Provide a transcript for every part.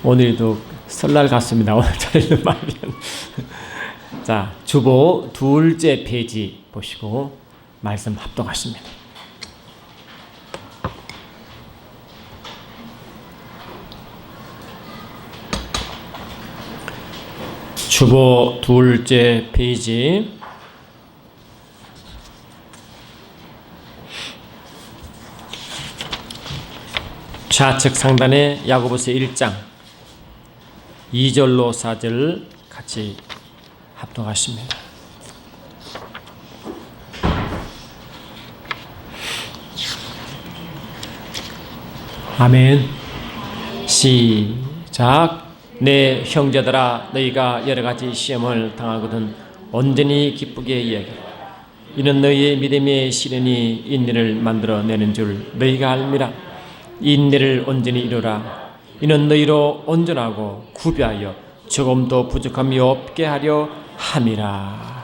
오늘도 설날 같습니다. 오늘 저희는 말이면 자, 주보 둘째 페이지 보시고 말씀 합독하십니다. 주보 둘째 페이지 좌측 상단에 야고보서 1장 2절로 4절 같이 합독하십니다. 아멘. 시작. 내 형제들아, 너희가 여러가지 시험을 당하거든 온전히 기쁘게 이야기하라. 이는 너희의 믿음의 시련이 인내를 만들어내는 줄 너희가 알미라. 인내를 온전히 이루라. 이는 너희로 온전하고 구비하여 조금도 부족함이 없게 하려 함이라.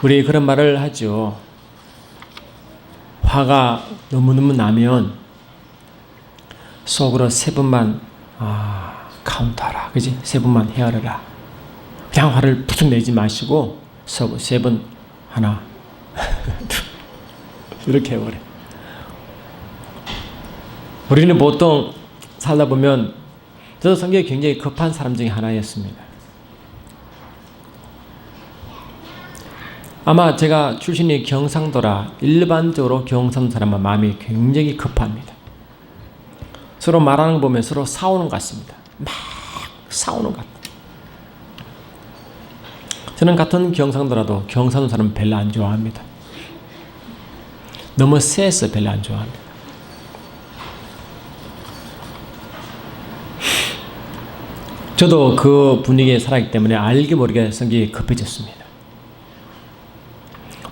우리 그런 말을 하죠. 화가 너무너무 나면 속으로 세 번만 카운트하라. 그지? 세 번만 헤아려라. 그냥 화를 푸득 내지 마시고 세 번 하나 이렇게 해버려. 우리는 보통 살다 보면 저도 성격이 굉장히 급한 사람 중에 하나였습니다. 아마 제가 출신이 경상도라 일반적으로 경상도 사람은 마음이 굉장히 급합니다. 서로 말하는 거 보면 서로 싸우는 것 같습니다. 막 싸우는 것 같아요. 저는 같은 경상도라도 경상도 사람은 별로 안 좋아합니다. 너무 세서 별로 안 좋아합니다. 저도 그 분위기에 살았기 때문에 알게 모르게 성격이 급해졌습니다.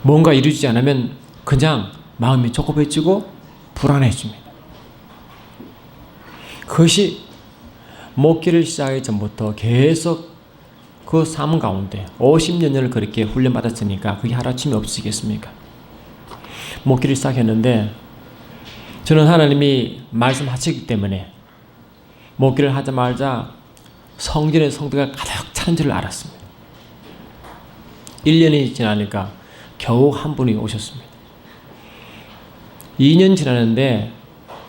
뭔가 이루어지지 않으면 그냥 마음이 조급해지고 불안해집니다. 그것이 목기를 시작하기 전부터 계속 그 삶 가운데 50년을 그렇게 훈련받았으니까 그게 하루아침에 없으시겠습니까? 목기를 시작했는데 저는 하나님이 말씀하시기 때문에 목기를 하자마자 성전의 성도가 가득 차는 줄 알았습니다. 1년이 지나니까 겨우 한 분이 오셨습니다. 2년 지났는데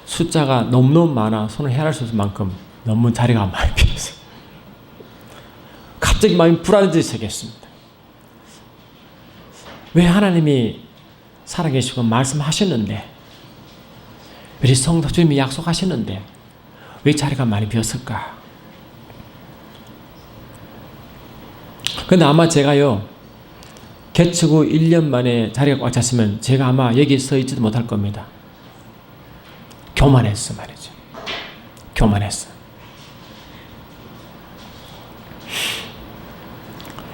숫자가 너무너무 많아 손을 헤아릴 수 없을 만큼 너무 자리가 많이 비었어요. 갑자기 마음이 불안해지기 시작했습니다. 왜 하나님이 살아계시고 말씀하셨는데, 우리 성도 주님이 약속하셨는데 왜 자리가 많이 비었을까? 근데 아마 제가요 개척 후 1년 만에 자리가 꽉 찼으면 제가 아마 여기 서 있지도 못할 겁니다. 교만했어 말이죠. 교만했어.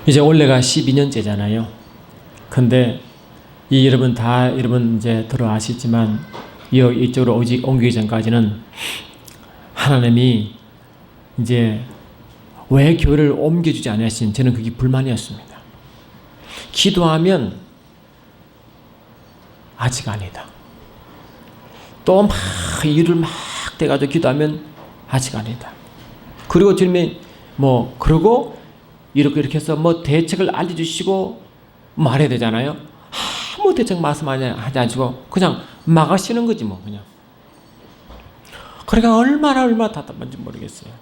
이제 올해가 12년째잖아요. 근데 여러분 이제 들어 아시지만 이쪽으로 옮기기 전까지는 하나님이 이제 왜 교회를 옮겨주지 않으신 저는 그게 불만이었습니다. 기도하면 아직 아니다. 또 막 일을 막 돼가지고 기도하면 아직 아니다. 그리고 주님이 그러고 이렇게 해서 대책을 알려주시고 말해야 되잖아요. 아무 대책 말씀하지 않고 그냥 막으시는 거지 그냥. 그러니까 얼마나 답답한지 모르겠어요.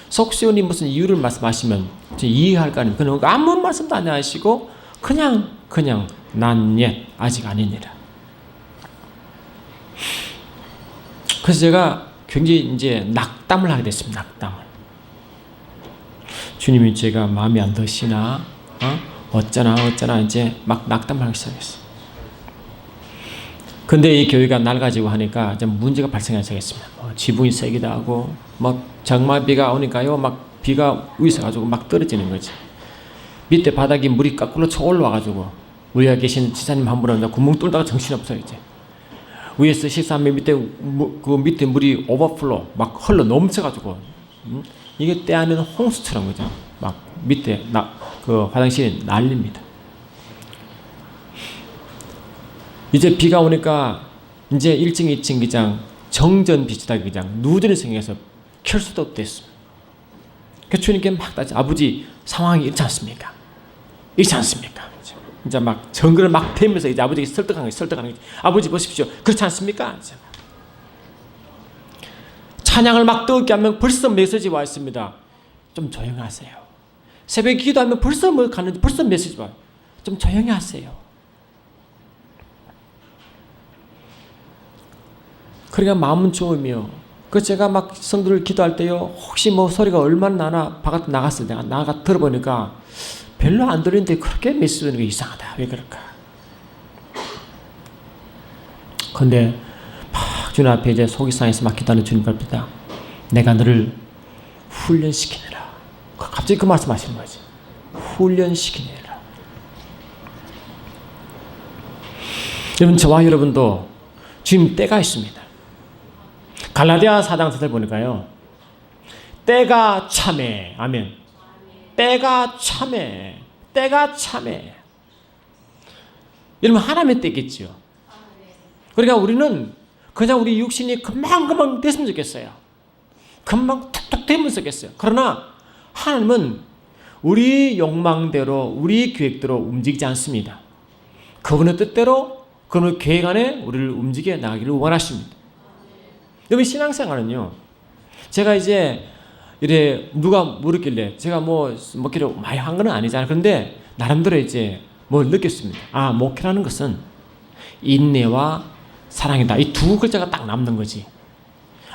속 시원히 무슨 이유를 말씀하시면 이해할 거 아닙니까? 그냥 아무 말씀도 안 하시고 그냥 난 옛 아직 아니니라. 그래서 제가 굉장히 이제 낙담을 하게 됐습니다. 낙담을. 주님이 제가 마음이 안 드시나? 어쩌나 이제 막 낙담을 하기 시작했어요. 근데 이 교회가 낡아지고 하니까 좀 문제가 발생하기 시작했습니다. 지붕이 세기도 하고 장마비가 오니까요 막 비가 위에서 가지고 막 떨어지는 거지. 밑에 바닥이 물이 거꾸로 쳐 올라와가지고 우리가 계신 지사님 한 분은 구멍 뚫다가 정신없어요. 이제 위에서 식사하면 밑에 물이 오버플로 막 흘러 넘쳐가지고 이게 때 안에는 홍수처럼 그죠. 막 밑에 그 화장실이 난립니다. 이제 비가 오니까 이제 1층, 2층 기장, 정전 비치다 기장, 누전이 생겨서 켤 수도 없댔습니다. 그 주님께 막 따지, 아버지 상황이 이렇지 않습니까? 이렇지 않습니까? 이제 막 정글을 막 대면서 이제 아버지에게 설득하는 거예요. 아버지 보십시오. 그렇지 않습니까? 이제 찬양을 막 뜨겁게 하면 벌써 메시지 와 있습니다. 좀 조용히 하세요. 새벽에 기도하면 벌써 뭐 가는데 벌써 메시지 와요. 좀 조용히 하세요. 그러니까 마음은 좋으며, 그 제가 막 성도를 기도할 때요, 혹시 뭐 소리가 얼마나 나나 바깥에 나갔을 때 나가 들어보니까 별로 안 들리는데 그렇게 메시지 오는 게 이상하다. 왜 그럴까? 근데 막 주님 앞에 이제 속이 상해서 막 기도하는 주님 앞에다 내가 너를 훈련시키느라. 갑자기 그 말씀 하시는 거지. 훈련시키느라. 여러분, 저와 여러분도 지금 때가 있습니다. 갈라디아 4장 4절 보니까요, 때가 참해. 아멘. 때가 참해. 때가 참해. 여러분, 하나님의 때겠죠. 그러니까 우리는 그냥 우리 육신이 금방 됐으면 좋겠어요. 금방 툭툭 되면 좋겠어요. 그러나 하나님은 우리 욕망대로, 우리 계획대로 움직이지 않습니다. 그분의 뜻대로, 그분의 계획 안에 우리를 움직여 나가기를 원하십니다. 여러분, 신앙생활은요, 제가 이제 이래 누가 물었길래 제가 뭐 목회를 많이 한 건 아니잖아요. 그런데 나름대로 이제 뭘 느꼈습니다. 아, 목회라는 것은 인내와 사랑이다. 이 두 글자가 딱 남는 거지.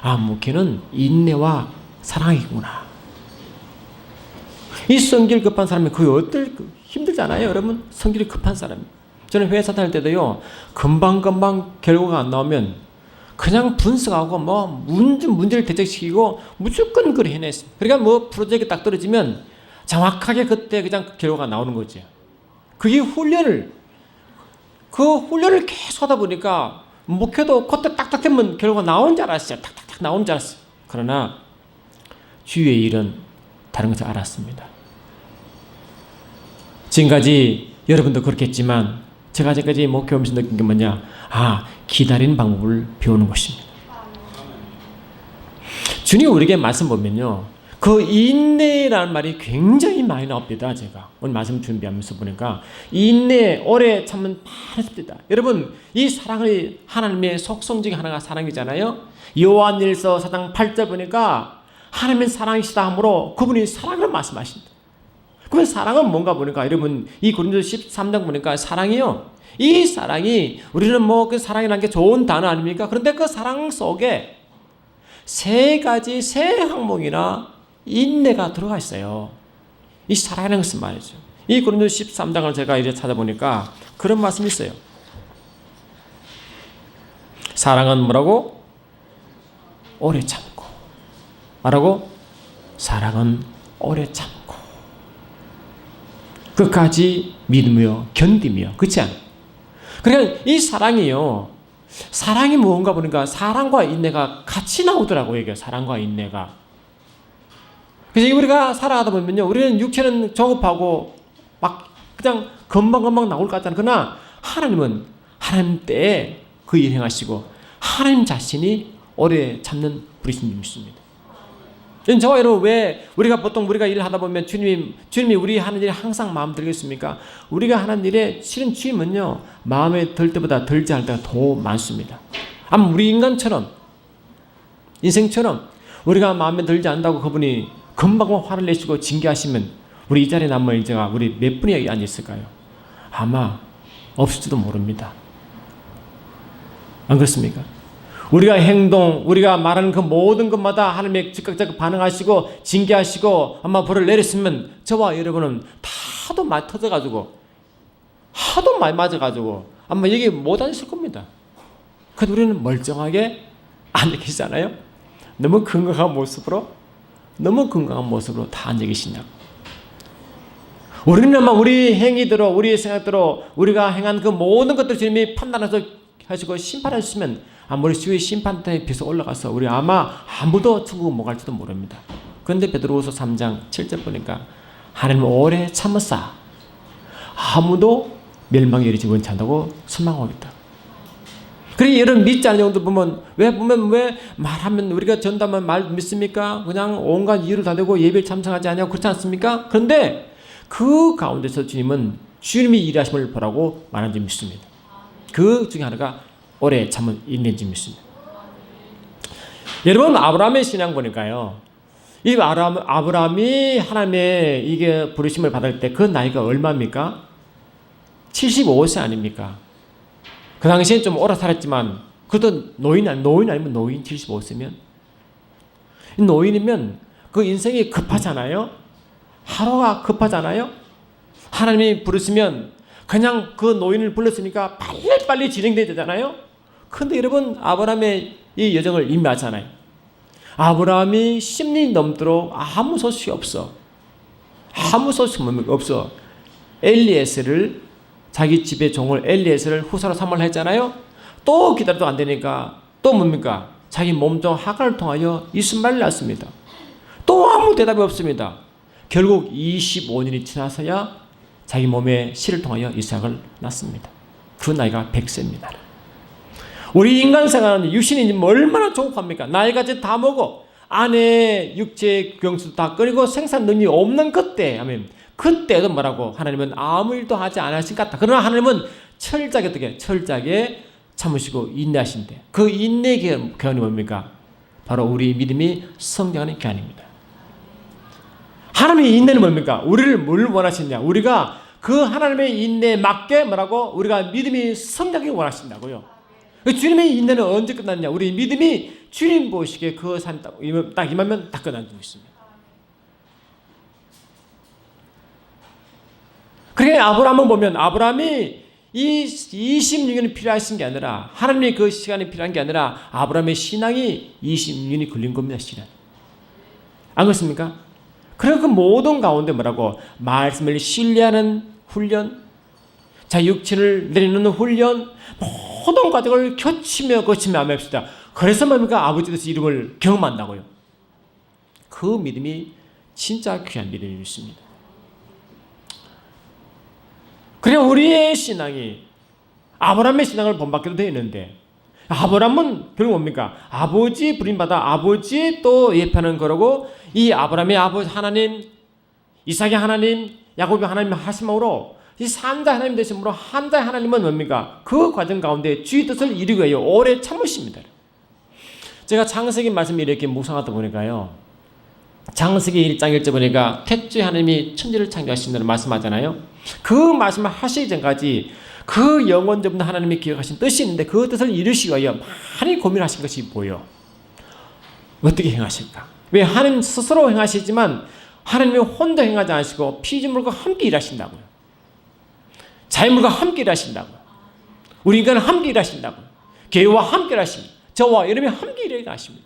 아, 목회는 인내와 사랑이구나. 이 성질 급한 사람이 거의 힘들잖아요, 여러분. 성질이 급한 사람. 저는 회사 다닐 때도요, 금방 결과가 안 나오면 그냥 분석하고 뭐 문제를 대책시키고 무조건 그걸 해냈습니다. 그러니까 뭐 프로젝트 딱 떨어지면 정확하게 그때 그냥 결과가 나오는 거죠. 그게 훈련을 계속 하다 보니까 목표도 그때 딱딱 되면 결과가 나오는 줄 알았어요. 딱딱딱 나오는 줄 알았어요. 그러나 주의 일은 다른 것을 알았습니다. 지금까지 여러분도 그렇겠지만 제가 지금까지 목회하면서 느낀 게 뭐냐? 아, 기다리는 방법을 배우는 것입니다. 주님 우리에게 말씀 보면요, 그 인내라는 말이 굉장히 많이 나옵니다. 제가 오늘 말씀 준비하면서 보니까 인내, 오래 참는 많습니다. 여러분, 이 사랑의 하나님의 속성 중에 하나가 사랑이잖아요. 요한일서 4장 8절 보니까 하나님은 사랑이시다 하므로 그분이 사랑을 말씀하신다. 그러면 사랑은 뭔가 보니까 여러분, 이 고린도서 13장 보니까 사랑이요, 이 사랑이, 우리는 뭐 그 사랑이라는 게 좋은 단어 아닙니까? 그런데 그 사랑 속에 세 항목이나 인내가 들어가 있어요. 이 사랑이라는 것은 말이죠. 이 고린도서 13장을 제가 이제 찾아보니까 그런 말씀이 있어요. 사랑은 뭐라고? 오래 참고. 뭐라고? 사랑은 오래 참고. 끝까지 믿으며 견디며. 그렇지 않아요? 그러니까 이 사랑이요, 사랑이 뭔가 보니까 사랑과 인내가 같이 나오더라고요. 이게 사랑과 인내가. 그래서 우리가 살아가다 보면요, 우리는 육체는 조급하고 막 그냥 금방 나올 것 같잖아요. 그러나 하나님은 하나님 때에 그 일 행하시고 하나님 자신이 오래 참는 분이십니다. 저와 여러분, 왜 우리가 보통 일을 하다 보면 주님이 우리 하는 일에 항상 마음 들겠습니까? 우리가 하는 일에 실은 주님은요, 마음에 들 때보다 덜지 않을 때가 더 많습니다. 아마 우리 인생처럼 우리가 마음에 들지 않는다고 그분이 금방 화를 내시고 징계하시면 우리 이 자리에 남은 이제가 우리 몇 분이 여기 앉아 있을까요? 아마 없을지도 모릅니다. 안 그렇습니까? 우리가 말하는 그 모든 것마다 하나님의 즉각적으로 반응하시고 징계하시고 아마 벌을 내렸으면 저와 여러분은 하도 많이 터져가지고 하도 많이 맞아가지고 아마 여기 못 앉으실 겁니다. 그런데 우리는 멀쩡하게 앉아 계시잖아요. 너무 건강한 모습으로 다 앉아 계신다고. 우리는 아마 우리 행위대로, 우리의 생각대로 우리가 행한 그 모든 것들 주님이 판단하시고 심판하시면 아마 우리 주의 심판대에 비서 올라가서 우리 아마 아무도 천국 못 갈지도 모릅니다. 그런데 베드로후서 3장 7절 보니까 하나님은 오래 참으사 아무도 멸망에 이르지 원치 않다고 선망하겠다. 그래 여러분 믿지 않는 정도 보면 왜 말하면 우리가 전담한 말 믿습니까? 그냥 온갖 이유를 다 대고 예배를 참석하지 않냐고 그렇지 않습니까? 그런데 그 가운데서 주님은 주님이 일하심을 보라고 말한 줄 믿습니다. 그 중에 하나가 오래 참은 인내인지 믿습니다. 여러분 아브라함의 신앙 보니까요. 이 아브라함이 하나님의 이게 부르심을 받을 때 그 나이가 얼마입니까? 75세 아닙니까? 그 당시엔 좀 오래 살았지만 그래도 노인 아니면 노인 75세면 노인이면 그 인생이 급하잖아요. 하루가 급하잖아요. 하나님이 부르시면 그냥 그 노인을 불렀으니까 빨리 진행돼야 되잖아요. 그런데 여러분 아브라함의 이 여정을 이미 아잖아요. 아브라함이 10년이 넘도록 아무 소식이 없어. 아무 소식이 없어. 엘리에셀을 자기 집의 종을 엘리에셀을 후사로 삼으려 했잖아요. 또 기다려도 안 되니까 또 뭡니까? 자기 몸종 하갈을 통하여 이스마엘을 낳습니다. 또 아무 대답이 없습니다. 결국 25년이 지나서야 자기 몸에 씨를 통하여 이삭을 낳습니다. 그 나이가 100세입니다. 우리 인간 생활은 육신이 얼마나 조급합니까? 나이까지 다 먹어. 아내 육체 경수도 다 끊이고 생산 능력이 없는 그때 하면 그때도 뭐라고 하나님은 아무 일도 하지 않으신 것 같다. 그러나 하나님은 철저하게 참으시고 인내하신대. 그 인내의 교훈이 뭡니까? 바로 우리 믿음이 성장하는 교훈입니다. 하나님의 인내는 뭡니까? 우리를 뭘 원하시냐? 우리가 그 하나님의 인내에 맞게 뭐라고? 우리가 믿음이 성장하기 원하신다고요. 주님의 인내는 언제 끝났냐? 우리 믿음이 주님 보시기에 그 산 딱 임하면 딱 끝난 줄 있습니다. 그래 아브라함을 보면 아브라함이 이 26년이 필요하신 게 아니라 하나님의 그 시간이 필요한 게 아니라 아브라함의 신앙이 26년이 걸린 겁니다. 시간. 안 그렇습니까? 그래서 그 모든 가운데 뭐라고? 말씀을 신뢰하는 훈련, 자 육체를 내리는 훈련, 모든 과정을 거치며 암합시다. 그래서 뭡니까? 아버지 뜻의 이름을 경험한다고요. 그 믿음이 진짜 귀한 믿음이 있습니다. 그래 우리의 신앙이 아브라함의 신앙을 본받기도 되어 있는데 아브라함은 결국 뭡니까? 아버지 부림받아 아버지 또 예표하는 거라고 이 아브라함의 아버지 하나님, 이삭의 하나님, 야곱의 하나님 하심으로 이 산자 하나님 되심으로 한자 하나님은 뭡니까? 그 과정 가운데 주의 뜻을 이루기 위하여 오래 참으십니다. 제가 창세기 말씀을 이렇게 묵상하다 보니까요. 창세기 1장 1절 보니까 태초에 하나님이 천지를 창조하신다는 말씀하잖아요. 그 말씀을 하시기 전까지 그 영원전 하나님이 기억하신 뜻이 있는데 그 뜻을 이루시기 위하여 많이 고민하신 것이 보여. 어떻게 행하실까? 왜 하나님 스스로 행하시지만 하나님이 혼자 행하지 않으시고 피조물과 함께 일하신다고요. 자연물과 함께 일하신다고요. 우리 인간은 함께 일하신다고요. 교회와 함께 일하십니다. 저와 여러분이 함께 일하십니다.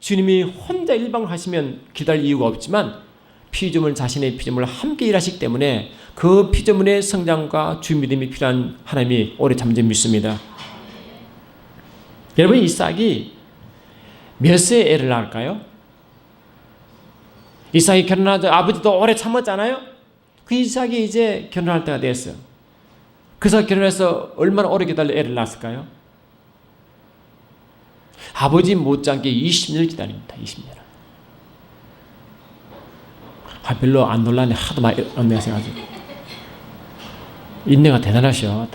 주님이 혼자 일방을 하시면 기다릴 이유가 없지만 피조물 자신의 피조물을 함께 일하시기 때문에 그 피조물의 성장과 주 믿음이 필요한 하나님이 오래 잠잠 믿습니다. 여러분 이삭이 몇 세에 애를 낳을까요? 이삭이 결혼하자 아버지도 오래 참았잖아요. 그 이삭이 이제 결혼할 때가 됐어요. 그래서 결혼해서 얼마나 오래 기다려 애를 낳았을까요? 아버지 못지않게 20년을 기다립니다. 20년. 별로 안 놀라네. 하도 많이 언내하셔가지고. 인내가 대단하셔.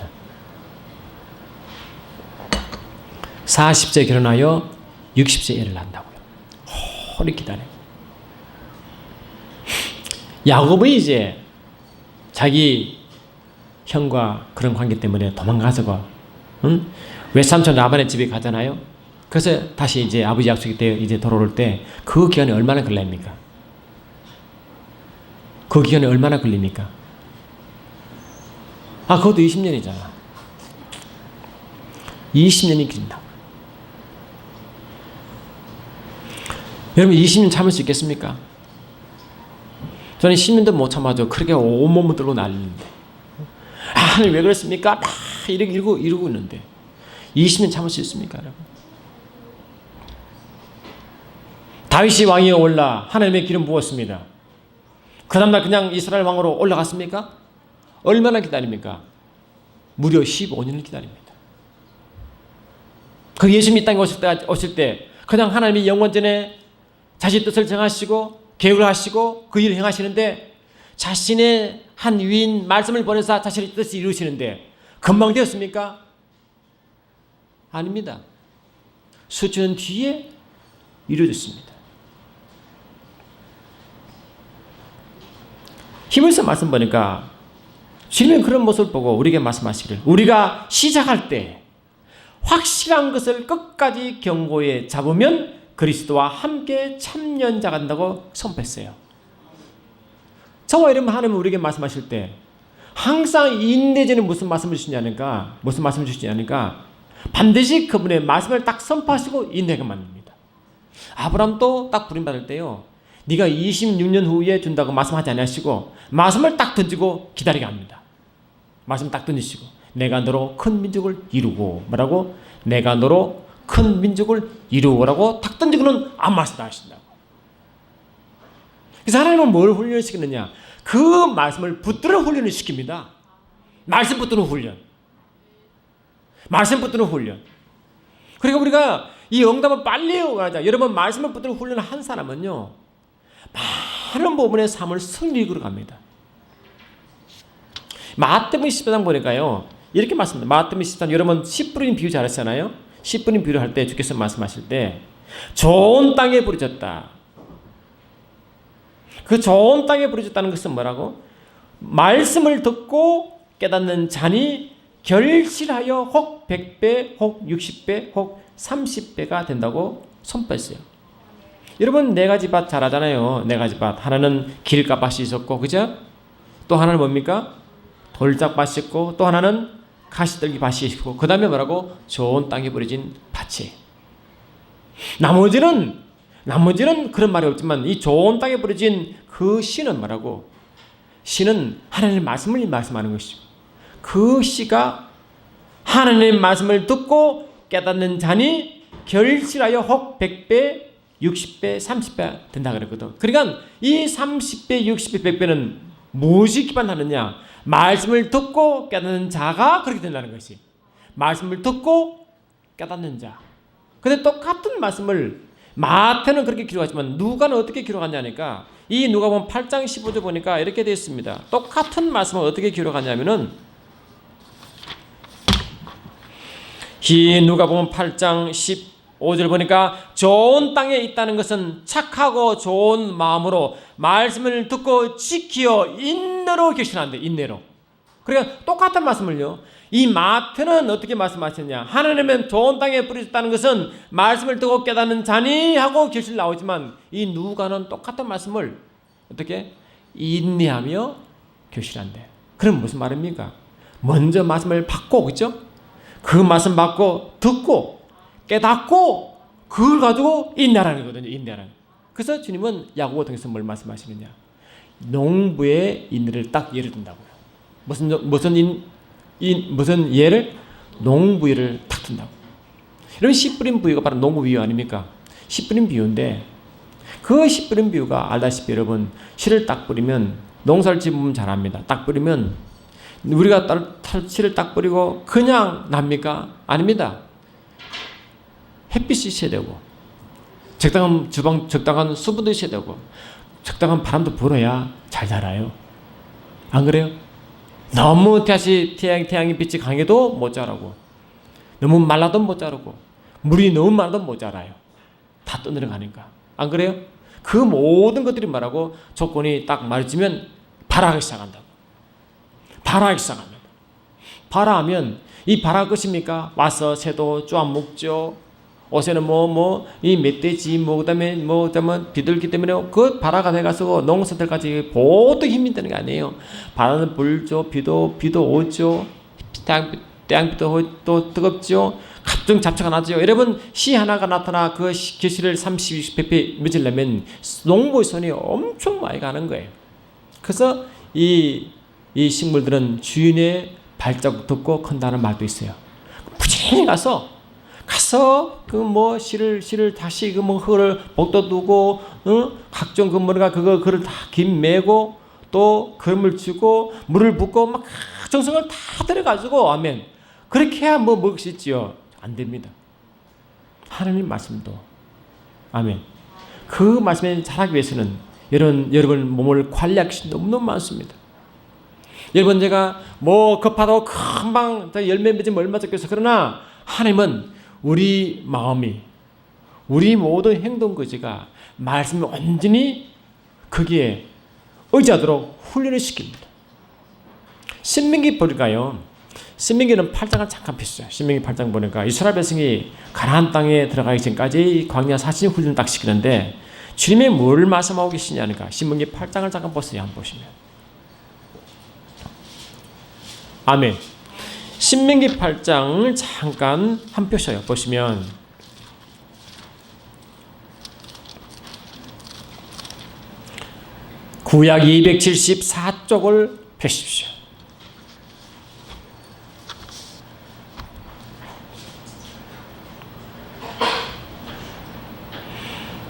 40세 결혼하여 60세 애를 낳는다고요. 오래 기다려. 야곱은 이제 자기 형과 그런 관계 때문에 도망가서 외삼촌 라반의 집에 가잖아요. 그래서 다시 이제 아버지 약속이 때 이제 돌아올 때 그 기간이 얼마나 걸립니까? 그 기간이 얼마나 걸립니까? 그것도 20년이잖아. 20년이 길다. 여러분 20년 참을 수 있겠습니까? 저는 10년도 못 참아죠. 그렇게 온몸을 들고 난리는데. 하나님 왜 그랬습니까? 이렇게 이러고 있는데 20년 참을 수 있습니까? 여러분? 다윗이 왕위에 올라 하나님의 기름 부었습니다. 그 다음날 그냥 이스라엘 왕으로 올라갔습니까? 얼마나 기다립니까? 무려 15년을 기다립니다. 그 예수님이 이 땅에 오실 때 그냥 하나님이 영원전에 자신의 뜻을 정하시고 계획을 하시고 그 일을 행하시는데 자신의 한 위인 말씀을 보내서 자신의 뜻을 이루시는데 금방 되었습니까? 아닙니다. 수천 뒤에 이루어졌습니다. 히브리서 말씀 보니까 주님은 그런 모습을 보고 우리에게 말씀하시기를 우리가 시작할 때 확실한 것을 끝까지 경고에 잡으면 그리스도와 함께 참여자가 된다고 선포했어요. 저와 여러분 하나님은 우리에게 말씀하실 때 항상 인내전에 무슨 말씀을 주시냐니까 반드시 그분의 말씀을 딱 선포하시고 인내하게 만듭니다. 아브라함도 딱 부름받을 때요. 네가 26년 후에 준다고 말씀하지 않으시고 말씀을 딱 던지고 기다리게 합니다. 말씀 딱 던지시고 내가 너로 큰 민족을 이루고 뭐라고? 내가 너로 큰 민족을 이루고라고 딱 던지고는 아무 말씀 안 하신다고. 그래서 하나님은 뭘 훈련시키느냐? 그 말씀을 붙들어 훈련을 시킵니다. 말씀 붙드는 훈련. 말씀 붙드는 훈련. 그러니까 우리가 이 응답을 빨리 원하자. 여러분 말씀을 붙드는 훈련을 한 사람은요. 많은 부분의 삶을 승리로 걸어갑니다. 마태복음 14장 보니까요. 이렇게 말씀합니다. 마태복음 14장 여러분 10분인 비유 잘하시잖아요. 10분인 비유를 할 때 주께서 말씀하실 때 좋은 땅에 부러졌다. 그 좋은 땅에 부러졌다는 것은 뭐라고? 말씀을 듣고 깨닫는 자니 결실하여 혹 100배, 혹 60배, 혹 30배가 된다고 선포했어요. 여러분 네 가지 밭 잘 하잖아요. 네 가지 밭. 하나는 길가밭이 있었고 그죠? 또 하나는 뭡니까? 돌짝밭이 있고 또 하나는 가시떨기 밭이 있고 그 다음에 뭐라고? 좋은 땅에 버려진 밭이. 나머지는 그런 말이 없지만 이 좋은 땅에 버려진 그 씨는 뭐라고? 씨는 하나님의 말씀을 말씀하는 것이고 그 씨가 하나님의 말씀을 듣고 깨닫는 자니 결실하여 혹 100배, 60배, 30배 된다 그랬거든. 그러니까 이 30배, 60배, 100배는 무엇이 기반하느냐? 말씀을 듣고 깨닫는 자가 그렇게 된다는 것이. 말씀을 듣고 깨닫는 자. 근데 똑같은 말씀을 마태는 그렇게 기록하지만 누가는 어떻게 기록하냐니까 이 누가복음 8장 15절 보니까 이렇게 되어 있습니다. 똑같은 말씀을 어떻게 기록하냐면은 이 누가복음 8장 15절 보니까 좋은 땅에 있다는 것은 착하고 좋은 마음으로 말씀을 듣고 지키어 인내로 결신한대. 인내로. 그러니까 똑같은 말씀을요. 이 마태는 어떻게 말씀하셨냐? 하나님은 좋은 땅에 뿌려졌다는 것은 말씀을 듣고 깨닫는 자니 하고 결실 나오지만 이 누가는 똑같은 말씀을 어떻게? 인내하며 결실한대. 그럼 무슨 말입니까? 먼저 말씀을 받고 그렇죠? 그 말씀 받고 듣고 깨닫고 그걸 가지고 인내하라는 거거든요. 인내하라는. 그래서 주님은 야고보 통해서 뭘 말씀하시느냐? 농부의 인내를 딱 예를 든다고요. 무슨 예를? 농부 예를 딱 든다고. 이런 씨 뿌린 비유가 바로 농부 비유 아닙니까? 씨 뿌린 비유인데 그 씨 뿌린 비유가 알다시피 여러분 씨를 딱 뿌리면 농사를 지으면 잘합니다. 딱 뿌리면 우리가 씨를 딱 뿌리고 그냥 납니까? 아닙니다. 햇빛이 있어야 되고 적당한 수분도 있어야 되고 적당한 바람도 불어야 잘 자라요. 안 그래요? 너무 태양의 빛이 강해도 못 자라고 너무 말라도 못 자라고 물이 너무 많아도 못 자라요. 다 떠내려가니까. 안 그래요? 그 모든 것들이 말하고 조건이 딱 말해지면 발화하기 시작한다고. 발화하기 시작합니다. 발화하면 이 발화 것입니까? 와서 새도 쪼아 먹죠. 옷에는 이 멧돼지 그다음에 비둘기 때문에 그 발화가 돼가지고 농사들까지 보통 힘이 드는 게 아니에요. 바람은 불죠. 비도 오죠. 태양빛도 또 뜨겁죠. 갑자기 잡초가 나죠. 여러분 씨 하나가 나타나 그 결실을 30, 100배 맺을 내면 농부의 손이 엄청 많이 가는 거예요. 그래서 이 식물들은 주인의 발자국 듣고 큰다는 말도 있어요. 부지런히 가서 씨를 다시 흙을 복도두고 각종 그를 다 김매고 또 그물 주고 물을 붓고 막 정성을 다 들여가지고 아멘. 그렇게 해야 먹을 수 있지요. 안 됩니다. 하나님 말씀도. 아멘. 그 말씀에 자라기 위해서는 여러분 몸을 관리할 것이 너무너무 많습니다. 여러분 제가 뭐 급하다고 금방 열매 맺으면 얼마 좋겠어. 그러나 하나님은 우리 마음이 우리 모든 행동 거지가 말씀을 온전히 거기에 의지하도록 훈련을 시킵니다. 신명기 보니까요. 신명기는 8장을 잠깐 폈어요. 신명기 8장 보니까 이스라엘 백성이 가나안 땅에 들어가기 전까지 광야 40년 훈련을 딱 시키는데 주님이 뭘 말씀하고 계시냐니까 신명기 8장을 잠깐 보세요. 한번 보시면. 아멘. 신명기 8장을 잠깐 한 표셔요. 보시면 구약 274쪽을 펴십시오.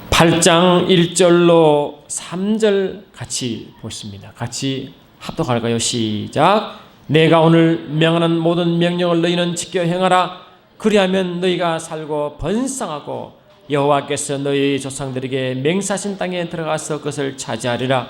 (8장) 1절로 3절 같이 보십니다. 같이 합독할까요? 시작. 내가 오늘 명하는 모든 명령을 너희는 지켜 행하라. 그리하면 너희가 살고 번성하고 여호와께서 너희 조상들에게 맹세하신 땅에 들어가서 그것을 차지하리라.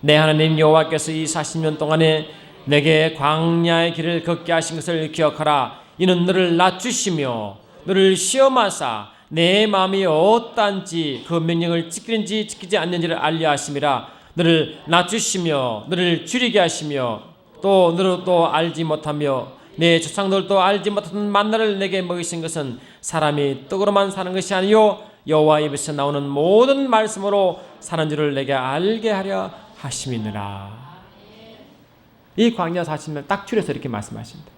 내 하나님 여호와께서 이 40년 동안에 내게 광야의 길을 걷게 하신 것을 기억하라. 이는 너를 낮추시며 너를 시험하사 내 마음이 어떠한지 그 명령을 지키는지 지키지 않는지를 알려 하심이라. 너를 낮추시며 너를 줄이게 하시며 또 너를 또 알지 못하며 내 조상들도 알지 못하던 만나를 내게 먹이신 것은 사람이 떡으로만 사는 것이 아니요 여호와 입에서 나오는 모든 말씀으로 사는 줄을 내게 알게 하려 하심이니라. 이 광야 40년 딱 줄여서 이렇게 말씀하십니다.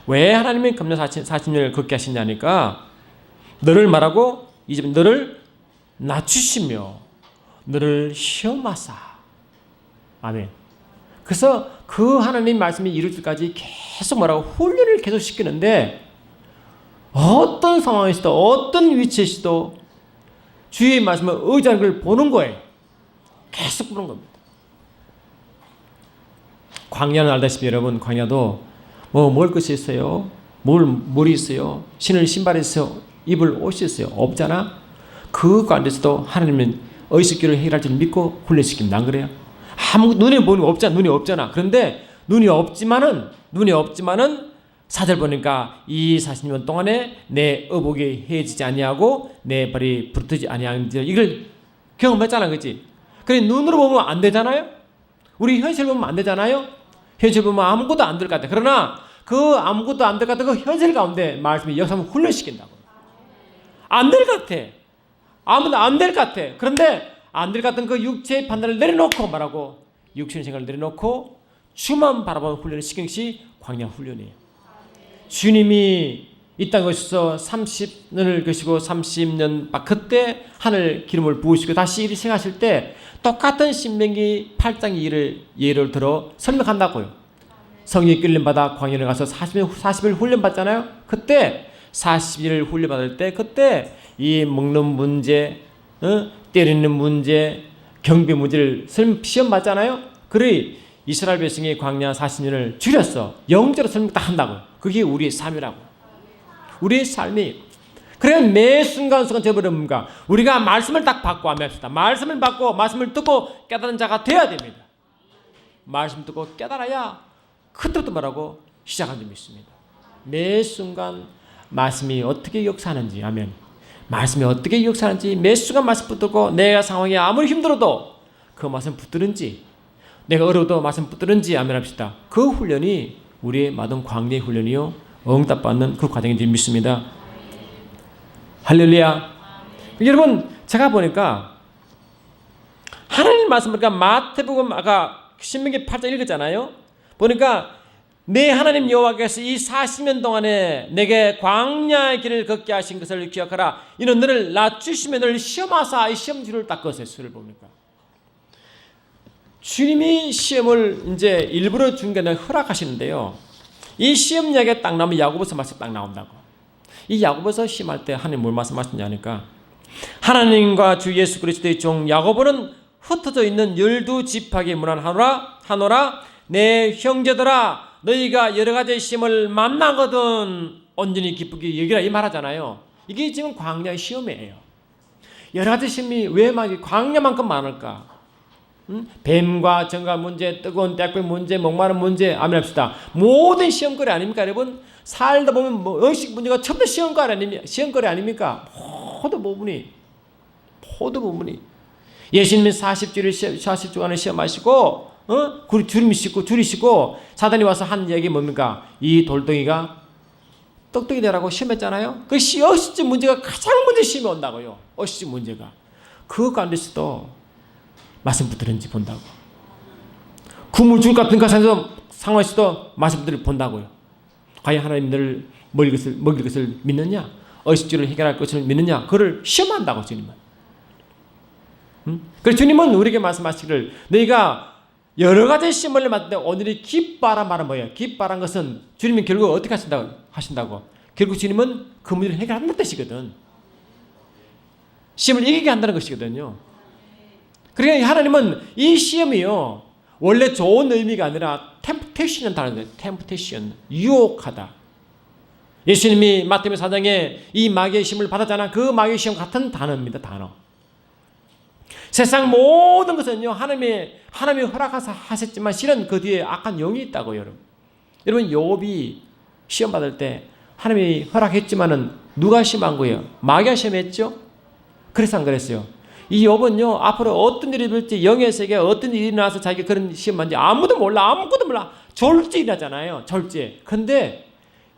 왜 하나님이 광야 40년을 걷게 하시냐니까 너를 말하고 이제 너를 낮추시며 너를 시험하사. 아멘. 그래서 그 하나님 말씀이 이룰 때까지 계속 뭐라고 훈련을 계속 시키는데 어떤 상황에서도 어떤 위치에서도 주의 말씀을 의지하는 걸 보는 거예요. 계속 보는 겁니다. 광야는 알다시피 여러분 광야도 뭐 먹을 것이 있어요? 물이 있어요? 신을 신발이 있어요? 입을 옷이 있어요? 없잖아? 그 가운데서도 하나님은 의식기를 해결할 줄 믿고 훈련시킵니다. 안 그래요? 아무 눈에 보는 거 없잖아. 눈이 없잖아. 그런데 눈이 없지만은 사절 보니까 이 40년 동안에 내 의복이 해지지 아니하고 내 발이 부르트지 아니하는 이걸 경험했잖아. 그렇지? 그래 눈으로 보면 안 되잖아요. 우리 현실 보면 안 되잖아요. 현실 보면 아무것도 안 될 것 같아. 그러나 그 아무것도 안 될 것 같은 그 현실 가운데 말씀이 역사를 훈련시킨다고. 안 될 것 같아. 아무도 안 될 것 같아. 그런데 안 될 것 같은 그 육체의 판단을 내려놓고 말하고 육신의 생각을 내려놓고 주만 바라보는 훈련을 시킨 것이 광야 훈련이에요. 주님이 이 땅에 오셔서 30년을 계시고 30년 그때 하늘 기름을 부으시고 다시 일을 시작하실 때 똑같은 신명기 8장 2를 예를 들어 설명한다고요. 성령이 끌림 받아 광야를 가서 40일 훈련 받잖아요. 그때 40일을 훈련 받을 때 그때 이 먹는 문제, 때리는 문제, 경비 문제를 시험 받잖아요. 그래 이스라엘 백성의 광야 40년을 줄였어. 영적으로 설명 딱 한다고. 그게 우리의 삶이라고. 우리의 삶이. 그래 매 순간순간 되어버립니다. 우리가 말씀을 딱 받고 합시다. 말씀을 받고 말씀을 듣고 깨달은 자가 되어야 됩니다. 말씀 듣고 깨달아야 그때부터 말하고 시작한 줄 믿습니다. 매 순간 말씀이 어떻게 역사하는지, 아멘. 말씀이 어떻게 역사하는지 매 순간 말씀 붙들고 내가 상황이 아무리 힘들어도 그 말씀 붙드는지, 내가 어려워도 말씀 붙드는지 아멘 합시다. 그 훈련이 우리의 모든 광야의 훈련이요 응답받는 그 과정인 줄 믿습니다. 할렐루야. 여러분 제가 보니까 하나님 말씀 보니까 마태복음 아까 신명기 8장 읽었잖아요. 보니까 내 하나님 여호와께서 이 40년 동안에 내게 광야의 길을 걷게 하신 것을 기억하라. 이는 너를 낮추시며 너를 시험하사. 이 시험지를 딱 거세요. 수를 보니까 주님이 시험을 이제 일부러 준 게 아니라 허락하시는데요. 이 시험 이야기가 딱 나오면 야고보서 말씀 딱 나온다고. 이 야고보서 시험할 때 하나님 뭘 말씀하시냐니까 하나님과 주 예수 그리스도의 종 야고보는 흩어져 있는 12지파의 문안 하노라. 내 형제들아 너희가 여러 가지 시험을 만나거든 온전히 기쁘게 여기라 이 말하잖아요. 이게 지금 광야의 시험이에요. 여러 가지 시험이 왜 막 광야만큼 많을까? 뱀과 정갈 문제, 뜨거운 대학병 문제, 목마른 문제, 아멘 합시다. 모든 시험거리 아닙니까, 여러분? 살다 보면 뭐 의식 문제가 전부 시험거리 아닙니까? 모든 부분이. 예수님은 40주간을 시험하시고, 주님 믿고, 줄이시고, 사단이 와서 한 얘기 뭡니까? 이 돌덩이가 떡떡이 되라고 시험했잖아요. 그 어시집 문제가 가장 먼저 시험이 온다고요. 어시집 문제가. 그 가운데서도 말씀 붙들은지 본다고. 굶을 죽을 같은 그 상황에서도 말씀 붙들을 본다고요. 과연 하나님들 먹일 것을 믿느냐? 어시집을 해결할 것을 믿느냐? 그를 시험한다고 주님은. 그래서 주님은 우리에게 말씀하시기를 너희가 여러 가지 시험을 받는데 오늘이 기뻐하라 말은 뭐예요? 기뻐하라는 것은 주님이 결국 어떻게 하신다고? 결국 주님은 그 문제를 해결한다는 뜻이거든. 시험을 이기게 한다는 것이거든요. 그러니까 하나님은 이 시험이요, 원래 좋은 의미가 아니라 템프테이션이라는 단어인데, 템프테이션, 유혹하다. 예수님이 마태복음 4장에 이 마귀의 시험을 받았잖아. 그 마귀의 시험 같은 단어입니다. 단어. 세상 모든 것은요, 하나님이 허락해서 하셨지만 실은 그 뒤에 악한 영이 있다고, 여러분. 여러분, 욥이 시험 받을 때 하나님이 허락했지만은 누가 시험한 거예요? 마귀가 시험했죠? 그래서 안 그랬어요. 이 욥은요, 앞으로 어떤 일이 될지, 영의 세계에 어떤 일이 일어나서 자기가 그런 시험 받는지 아무것도 몰라. 졸지 일하잖아요. 졸지. 근데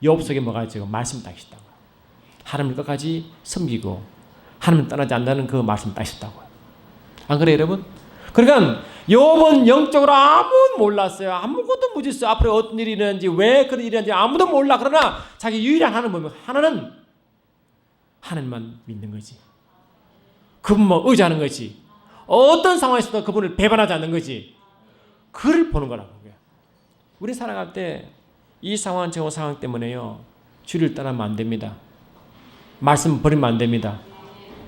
욥 속에 뭐가 있죠? 말씀 딱 있다고. 하나님을 끝까지 섬기고 하나님을 떠나지 않는다는 그 말씀 딱 있었다고요. 안 그래요, 여러분? 그러니까 욥은 영적으로 아무도 몰랐어요. 아무것도 못했어요. 앞으로 어떤 일이 일어나는지, 왜 그런 일이 일어나는지 아무도 몰라. 그러나 자기 유일한 하나님 보면 하나는 하나님만 믿는 거지. 그분만 의지하는 거지. 어떤 상황에서도 그분을 배반하지 않는 거지. 그를 보는 거라고. 우리 살아갈 때 이 상황, 저 상황 때문에요, 주를 떠나면 안 됩니다. 말씀 버리면 안 됩니다.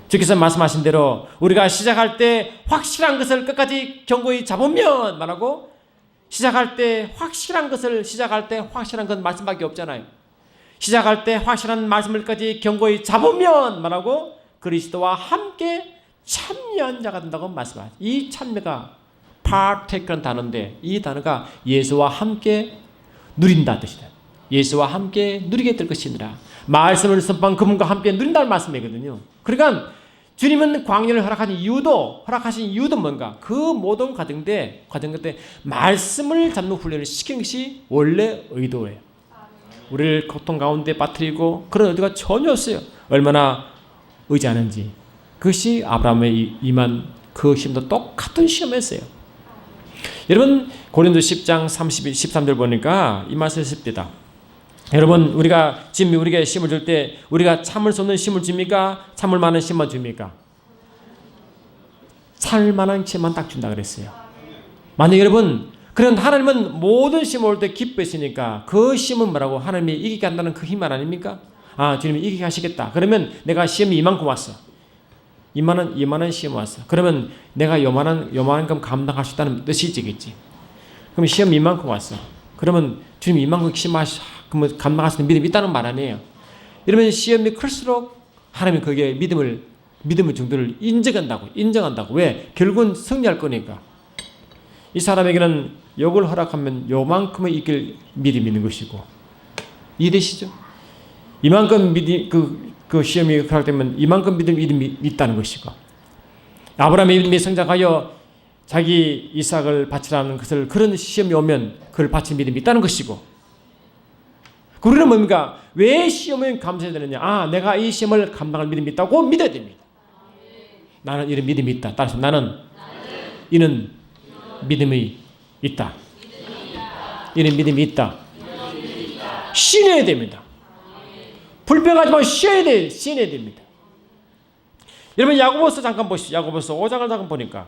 주께서 말씀하신 대로 우리가 시작할 때 확실한 것을 끝까지 견고히 잡으면 말하고, 시작할 때 확실한 건 말씀밖에 없잖아요. 시작할 때 확실한 말씀을까지 견고히 잡으면 말하고 그리스도와 함께 참여한 자가 된다고 말씀하죠. 이 참여가 partake라는 단어인데, 이 단어가 예수와 함께 누린다 뜻이다. 예수와 함께 누리게 될 것이니라. 말씀을 선포한 그분과 함께 누린다는 말씀이거든요. 그러니까 주님은 광야를 허락하신 이유도 뭔가? 그 모든 과정 때 말씀을 잡는 훈련을 시키는 것이 원래 의도예요. 우리를 고통 가운데 빠뜨리고 그런 의도가 전혀 없어요. 얼마나 의지하는지. 그것이 아브라함의 임한 그 시험도 똑같은 시험이었어요. 여러분, 고린도 10장 13절 보니까 이 말씀을 씁니다. 여러분, 우리가 지금 우리에게 시험을 줄 때 우리가 참을 수 없는 시험을 줍니까? 참을 만한 시험만 줍니까? 참을 만한 시험만 딱 준다 그랬어요. 만약 여러분, 그런 하나님은 모든 시험 올 때 기뻐했으니까 그 시험은 뭐라고? 하나님이 이기게 한다는 그 힘 아닙니까? 아, 주님이 이기게 하시겠다. 그러면 내가 시험이 이만큼 왔어. 이만한 시험 왔어. 그러면 내가 요만큼 감당할 수 있다는 뜻이겠지. 그럼 시험 이만큼 왔어. 그러면 주님 이만큼 그러면 감당할 수 있는 믿음이 있다는 말 아니에요. 이러면 시험이 클수록 하나님이 거기에 믿음의 정도를 인정한다고. 왜? 결국은 승리할 거니까. 이 사람에게는 욕을 허락하면 요만큼의 이길 믿음이 있는 것이고, 이해되시죠? 이만큼 그 시험이 허락되면 이만큼 믿음이 있다는 것이고, 아브라함의 믿음이 성장하여 자기 이삭을 바치라는 것을, 그런 시험이 오면 그를 바칠 믿음이 있다는 것이고, 우리는 뭡니까? 왜 시험을 감수해야 되느냐? 아, 내가 이 시험을 감당할 믿음이 있다고 믿어야 됩니다. 나는 이런 믿음이 있다. 따라서 나는 이는 믿음이 있다. 이런 믿음이 있다. 신해야 됩니다. 불평하지만 신해야 됩니다. 여러분, 야고보서 잠깐 보시죠. 야고보서 5장을 잠깐 보니까,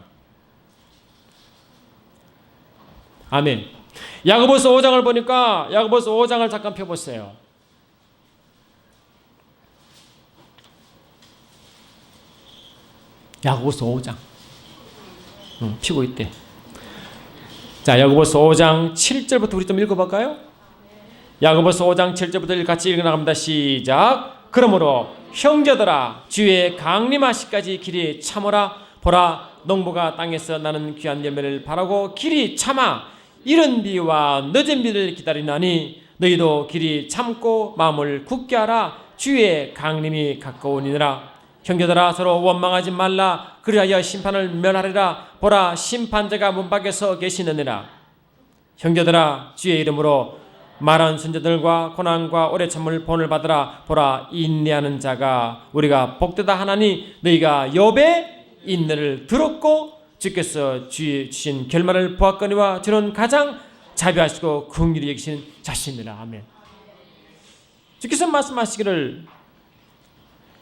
아멘. 야고보서 5장을 보니까 야고보서 5장을 잠깐 펴보세요. 야고보서 5장 피고 있대. 자, 야고보서 5장 7절부터 우리 좀 읽어볼까요? 야고보서 5장 7절부터 같이 읽어나갑니다. 시작. 그러므로 형제들아 주의 강림하시까지 길이 참으라. 보라 농부가 땅에서 나는 귀한 열매를 바라고 길이 참아 이른 비와 늦은 비를 기다리나니 너희도 길이 참고 마음을 굳게 하라. 주의 강림이 가까우니라. 형제들아 서로 원망하지 말라. 그리하여 심판을 면하리라. 보라 심판자가 문 밖에 서 계시느니라. 형제들아 주의 이름으로 말한 선자들과 고난과 오래 참을 본을 받으라. 보라 인내하는 자가 우리가 복되다 하나니 너희가 욥의 인내를 들었고 주께서 주신 결말을 보았거니와 저는 가장 자비하시고 긍휼히 여기시는 자신이라. 아멘. 주께서 말씀하시기를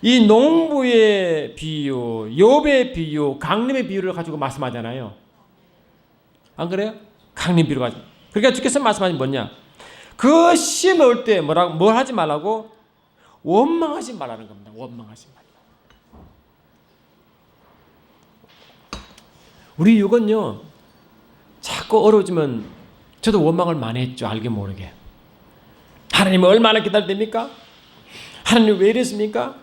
이 농부의 비유, 욥의 비유, 강림의 비유를 가지고 말씀하잖아요. 안 그래요? 강림 비유를 가지고. 그러니까 주께서 말씀하신 뭐냐? 그 심을 때 뭘 하지 말라고? 원망하지 말라는 겁니다. 원망하지 말라. 우리 육은요, 자꾸 어려워지면 저도 원망을 많이 했죠. 알게 모르게. 하나님은 얼마나 기다립니까? 하나님 왜 이랬습니까?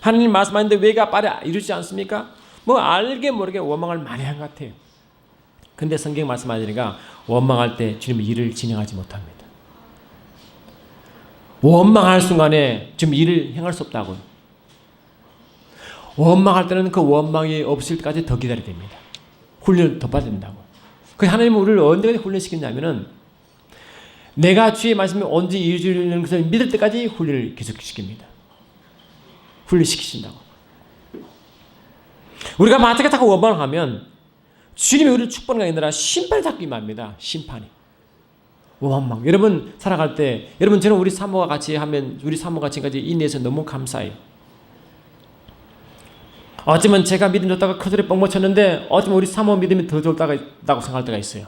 하나님 말씀하는데 왜가 빨리 이루지 않습니까? 뭐 알게 모르게 원망을 많이 한 것 같아요. 근데 성경 말씀하시니까 원망할 때 주님은 일을 진행하지 못합니다. 원망할 순간에 지금 일을 행할 수 없다고요. 원망할 때는 그 원망이 없을 때까지 더 기다려야 됩니다. 훈련을 더 받아야 된다고. 그 하나님은 우리를 언제까지 훈련시키냐면은 내가 주의 말씀이 언제 이루어지는 것을 믿을 때까지 훈련을 계속시킵니다. 훈련시키신다고. 우리가 만약에 자꾸 원망을 하면 주님이 우리를 축복하는 게 아니라 심판이 자꾸 임합니다. 심판이. 원망. 여러분 살아갈 때 여러분 저는 우리 사모가 같이 하면 우리 사모가 지금까지 인내해서 너무 감사해요. 어쩌면 제가 믿음 줬다가 커소리 뻥뻥 쳤는데 어쩌면 우리 사모 믿음이 더 좋다고 생각할 때가 있어요.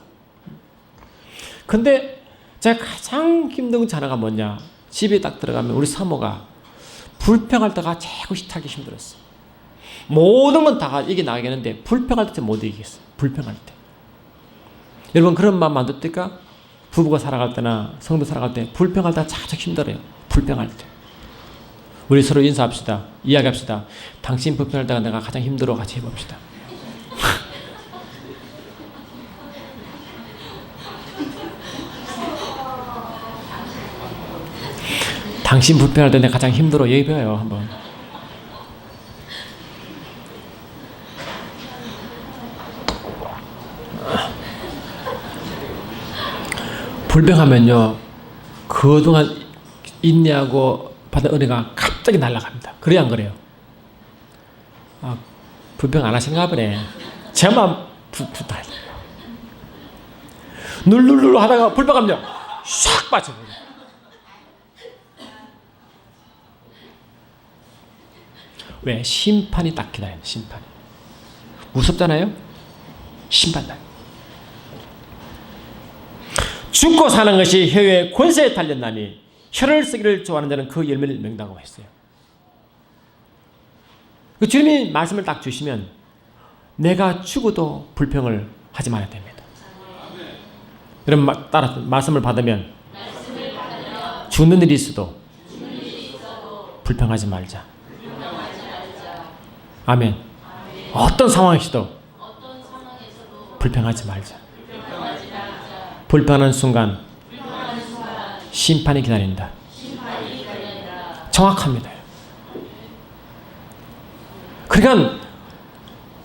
근데 제가 가장 힘든 자나가 뭐냐? 집에 딱 들어가면 우리 사모가 불평할 때가 자꾸 타기 힘들었어요. 모든 건 다 이겨나가겠는데 불평할 때 못 이기겠어요. 불평할 때. 여러분 그런 마음 안 듭니까? 부부가 살아갈 때나 성도 살아갈 때 불평할 때가 자꾸 힘들어요. 불평할 때. 우리 서로 인사합시다. 이야기합시다. 당신 불평할 때가 내가 가장 힘들어. 같이 해봅시다. 당신 불평할 때 내가 가장 힘들어. 얘기해봐요. 한번. 불평하면요. 그동안 인내하고 받은 은혜가 갑자기 날아갑니다. 그래요 안 그래요? 아, 불평 안 하시는가 보네. 저만 불평 눌눌눌 하다가 불평하면요 샥 빠져버려요. 왜? 심판이 딱 기다려요. 심판이. 무섭잖아요? 심판 날. 죽고 사는 것이 혀의 권세에 달렸나니 혀를 쓰기를 좋아하는 자는 그 열매를 맺는다고 했어요. 그 주님이 말씀을 딱 주시면 내가 죽어도 불평을 하지 말아야 됩니다. 여러분 따라서 말씀을 받으면 죽는 일이 있어도 불평하지 말자. 아멘. 어떤 상황에서도 불평하지 말자. 불평하는 순간 심판이 기다린다. 정확합니다. 그러니까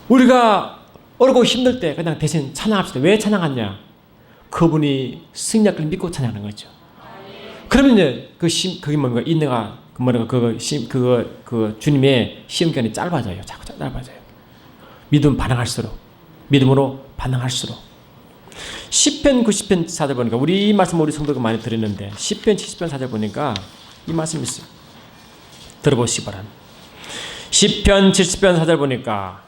우리가 어렵고 힘들 때 그냥 대신 찬양합시다. 왜 찬양하냐? 그분이 승리할 걸 믿고 찬양하는 거죠. 그러면 이제 그게 뭔가 인내가 그 주님의 시험 기간이 짧아져요. 자꾸 짧아져요. 믿음 반응할수록 믿음으로 반응할수록. 시편 90편 4절 보니까 우리 이 말씀 우리 성도가 많이 들었는데 시편 70편 4절 보니까 이 말씀이 있어요. 들어보시기 바랍니다. 시편 70편 4절 보니까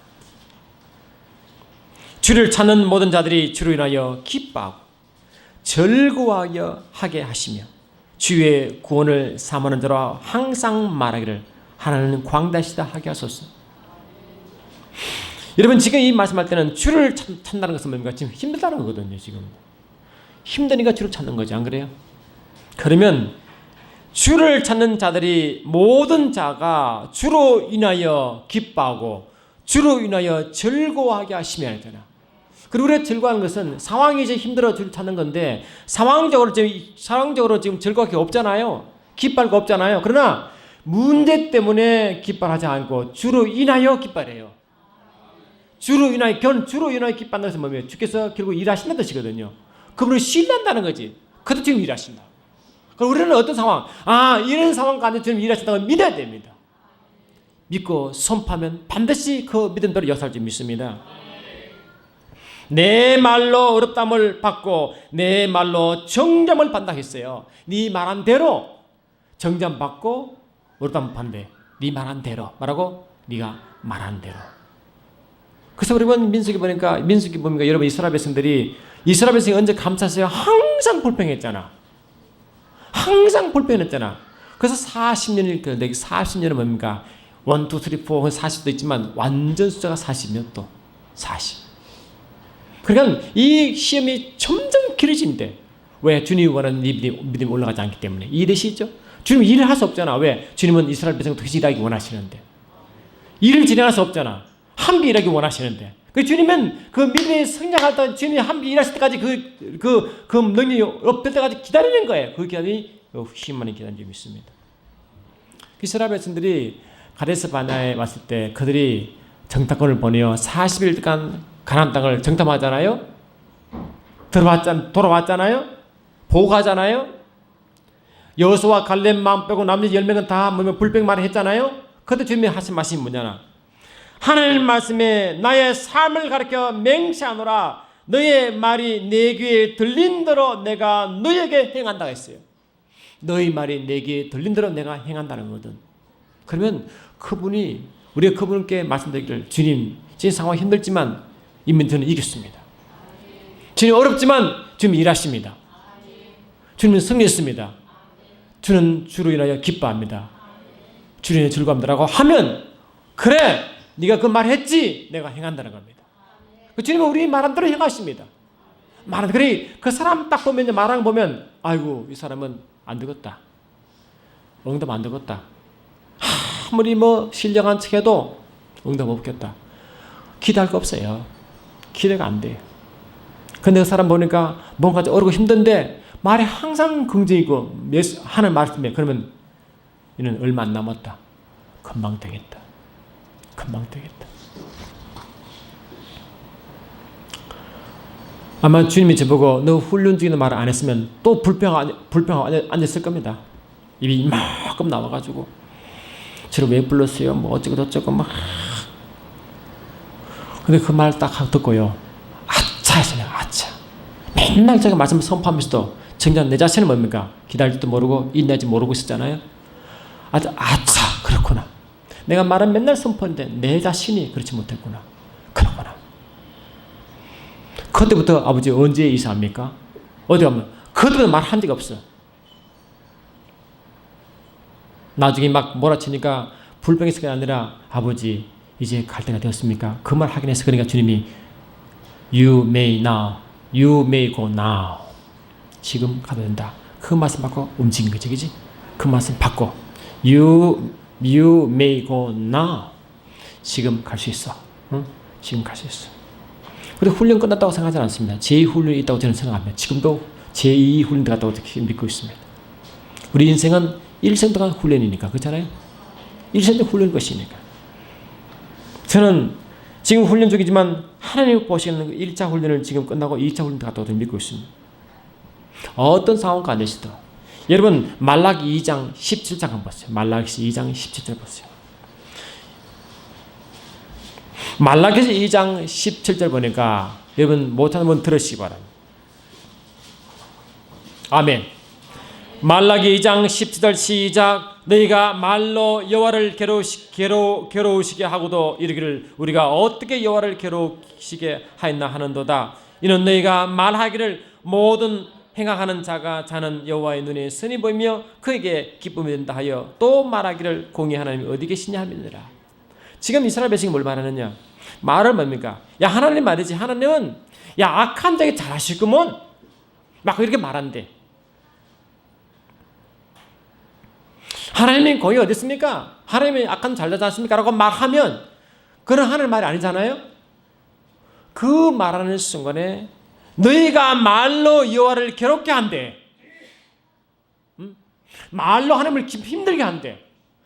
주를 찾는 모든 자들이 주로 인하여 기뻐하고 즐거워하게 하게 하시며 주의 구원을 사모하는 자로 항상 말하기를 하나님은 광대하시다 하게 하소서. 여러분 지금 이 말씀할 때는 주를 찾는다는 것은 뭡니까? 지금 힘들다는 거거든요. 지금 힘드니까 주를 찾는 거지 안 그래요? 그러면 주를 찾는 자들이 모든 자가 주로 인하여 기뻐하고 주로 인하여 즐거워하게 하시며 하잖아. 그리고 우리가 즐거워하는 것은 상황이 이제 힘들어 주를 찾는 건데 상황적으로 지금 즐거울 게 없잖아요. 기뻐할 거 없잖아요. 그러나 문제 때문에 기뻐하지 않고 주로 인하여 기뻐해요. 주로 인하여 기뻐한다는 것은 뭐예요? 주께서 결국 일하신다는 뜻이거든요. 그분을 신뢰한다는 거지. 그도 지금 일하신다. 그럼 우리는 어떤 상황? 이런 상황 가운데 주님 일하신다고 믿어야 됩니다. 믿고 선포하면 반드시 그 믿음대로 역사할 줄 믿습니다. 내 말로 어렵담을 받고 내 말로 정잠을 받는다 했어요. 네 말한 대로 정잠 받고 어렵담을 받는데 네 말한 대로 말하고 네가 말한 대로. 그래서 우리 민수기 보니까 여러분 이스라엘 백성들이 언제 감쌌어요? 항상 불평했잖아. 항상 불평했잖아. 그래서 40년일 건데 40년은 뭡니까? 1, 2, 3, 4, 40도 있지만 완전 숫자가 40몇 도. 40. 그러니까 이 시험이 점점 길어진대. 왜? 주님이 원하는 믿음이 올라가지 않기 때문에. 이해되시죠? 주님은 일을 할 수 없잖아. 왜? 주님은 이스라엘 백성을 더 일하기 원하시는데. 일을 진행할 수 없잖아. 함께 일하기 원하시는데. 그 주님은 그 믿음이 성장할 때 주님이 함께 일하실 때까지 그 능력이 없을 때까지 기다리는 거예요. 그 기간이 힘만이 기다리는 점이 있습니다. 이스라엘 백성들이 가데스 바네아에 왔을 때 그들이 정탐꾼을 보내어 40일간 가나안 땅을 정탐하잖아요. 돌아왔잖아요. 보고하잖아요. 여호수아 갈렙 마음 빼고 나머지 10명은 다 불평만 했잖아요. 그때 주님이 하신 말씀이 뭐냐나. 하나님 말씀에 나의 삶을 가르쳐 맹세하노라. 너의 말이 내 귀에 들린 대로 내가 너에게 행한다 했어요. 너의 말이 내 귀에 들린 대로 내가 행한다는 거거든. 그러면 우리가 그분께 말씀드리기를 주님 상황이 힘들지만 이미 저는 이겼습니다. 주님 어렵지만 주님 일하십니다. 주님은 승리했습니다. 주는 주로 인하여 기뻐합니다. 주로 인하여 즐거워합니다라고 하면 그래 네가 그 말했지 내가 행한다는 겁니다. 주님은 우리 말한 대로 행하십니다. 그래 그 사람 딱 보면 말하는 거 보면 아이고 이 사람은 안 되겠다. 응답 안 되겠다. 아무리 신령한 척해도 응답 없겠다. 기대할 거 없어요. 기대가 안 돼요. 근데 그 사람 보니까 뭔가 어렵고 힘든데 말이 항상 긍정이고 하는 말씀에 그러면 이는 얼마 안 남았다. 금방 되겠다. 아마 주님이 저보고 너 훈련 중인 말을 안 했으면 또 불평하고 앉았을 겁니다. 입이 이만큼 나와가지고 저를 왜 불렀어요? 어쩌고 저쩌고 근데 그 말 딱 듣고요. 아차 했어요. 아차. 맨날 제가 말씀을 선포하면서도 정작 내 자신은 뭡니까? 기다릴 줄도 모르고 인내할지 모르고 있었잖아요. 아차 그렇구나. 내가 말은 맨날 선포했는데 내 자신이 그렇지 못했구나. 그렇구나. 그때부터 아버지 언제 이사합니까? 어디 가면 그때부터 말한 적이 없어. 나중에 몰아치니까 불평해서 게 아니라 아버지 이제 갈 때가 되었습니까? 그 말 하긴 해서 그러니까 주님이 You may go now. 지금 가도 된다. 그 말씀 받고 움직인 거지, 그지? 그 말씀 받고 You may go now. 지금 갈 수 있어. 응? 지금 갈 수 있어. 그리고 훈련 끝났다고 생각하지 않습니다. 제2훈련이 있다고 저는 생각합니다. 지금도 제2훈련 들어갔다고 믿고 있습니다. 우리 인생은 일생 동안 훈련이니까 그렇잖아요. 일생 동안 훈련 것이니까. 저는 지금 훈련 중이지만 하나님 보시는 1차 훈련을 지금 끝나고 2차 훈련 들어갔다고 저는 믿고 있습니다. 어떤 상황 가운데서도 여러분 말라기 2장 17장 한번 보세요. 말라기 2장 17절 보세요. 말라기서 2장 17절 보니까 여러분 못하는 분 들으시기 바랍니다. 아멘. 말라기 2장 17절 시작. 너희가 말로 여호와를 괴로우시게 하고도 이르기를 우리가 어떻게 여호와를 괴로우시게 하였나 하는도다. 이는 너희가 말하기를 모든 행하는 자는 여호와의 눈에 선이 보이며 그에게 기쁨이 된다 하여 또 말하기를 공의 하나님이 어디 계시냐 하느니라. 지금 이스라엘 백성이 뭘 말하느냐? 말을 뭡니까? 야 하나님 말이지. 하나님은 야 악한 자에게 잘하실 거면 막 이렇게 말한대. 하나님의 공이 어디 있습니까? 하나님의 악한 잘 되지 않습니까? 라고 말하면 그런 하나님의 말이 아니잖아요. 그 말하는 순간에 너희가 말로 여호와를 괴롭게 한대. 말로 하나님을 힘들게 한대.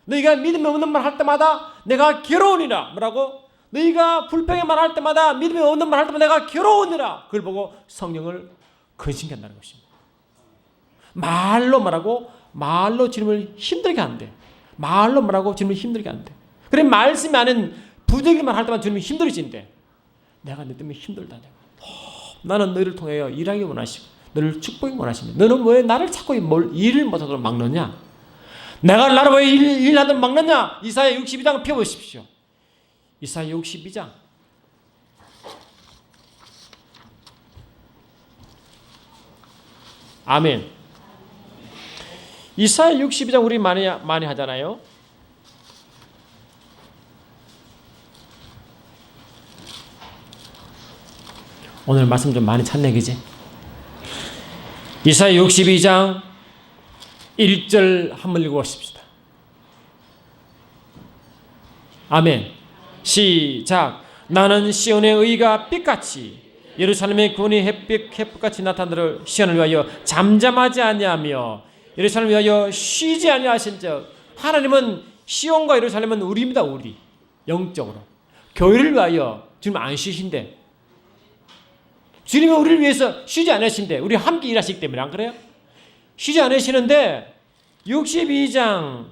너희가 믿음이 없는 말 할 때마다 내가 괴로우니라. 뭐라고? 너희가 불평의 말 할 때마다 믿음이 없는 말 할 때마다 내가 괴로우니라. 그걸 보고 성령을 근심케 한다는 것입니다. 말로 말하고 말로 주님을 힘들게 한대. 말로 말하고 주님을 힘들게 한대. 그래 말씀이 아닌 부정의 말 할 때마다 주님이 힘들어진대. 내가 너 때문에 힘들다. 나는 너희를 통하여 일하기 원하시고 너를 축복이 원하십니다. 너는 왜 나를 자꾸 일을 못하도록 막느냐? 내가 나를 왜 일하도록 막느냐? 이사야 62장 펴보십시오. 이사야 62장. 아멘. 이사야 62장 우리 많이 하잖아요. 오늘 말씀 좀 많이 찾네, 그지? 이사야 62장 1절 한번 읽어보십시다. 아멘. 시작. 나는 시온의 의가 빛같이 예루살렘의 구원이 햇빛같이 나타나를 시온을 위하여 잠잠하지 아니하며 예루살렘을 위하여 쉬지 아니하신즉 하나님은 시온과 예루살렘은 우리입니다. 우리 영적으로 교회를 위하여 주님 안 쉬신대. 주님은 우리를 위해서 쉬지 않으신데 우리 함께 일하시기 때문에 안 그래요? 쉬지 않으시는데 62장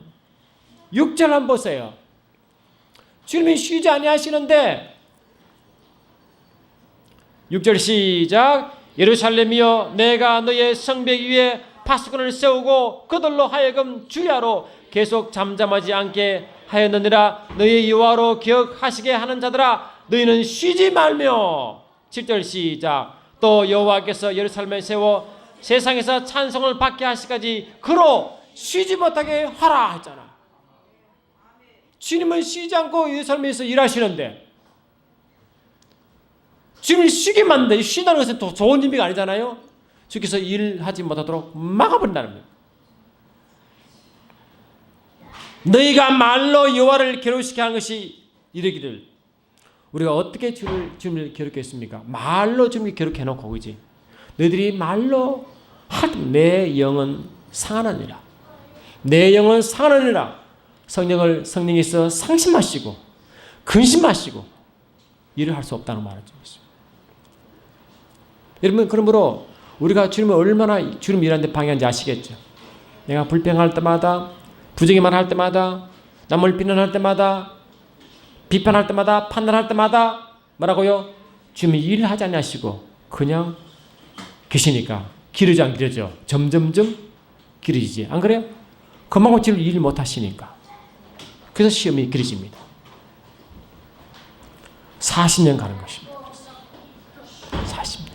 6절 한번 보세요. 주님이 쉬지 아니하시는데 6절 시작. 예루살렘이여 내가 너의 성벽 위에 파수꾼을 세우고 그들로 하여금 주야로 계속 잠잠하지 않게 하였느니라. 너의 여호와로 기억하시게 하는 자들아 너희는 쉬지 말며 7절 시작. 또 여호와께서 예루살렘에 세워 세상에서 찬송을 받게 하시기까지 그로 쉬지 못하게 하라 했잖아. 주님은 쉬지 않고 예루살렘에서 일하시는데 주님을 쉬게 만든다. 쉬다는 것은 또 좋은 의미가 아니잖아요. 주께서 일하지 못하도록 막아버린다는 거예요. 너희가 말로 여호와를 괴로우시게 하는 것이 이르기를 우리가 어떻게 주님을 괴롭게 했습니까? 말로 주님을 괴롭게 해놓고 그지? 너희들이 말로 내 영은 상하느니라. 내 영은 상하느니라. 성령께서 상심하시고 근심하시고 일을 할 수 없다는 말을 주고 있습니다. 여러분 그러므로 우리가 주님을 얼마나 주님 일하는데 방해하는지 아시겠죠? 내가 불평할 때마다 부정의 말 할 때마다 남을 비난할 때마다 비판할 때마다 판단할 때마다 뭐라고요? 주님이 일을 하지 않으시고 그냥 계시니까 길어져 안 길어져? 점점점 길어지지 안 그래요? 그만큼 지금 일을 못 하시니까 그래서 시험이 길어집니다. 40년 가는 것입니다. 40년.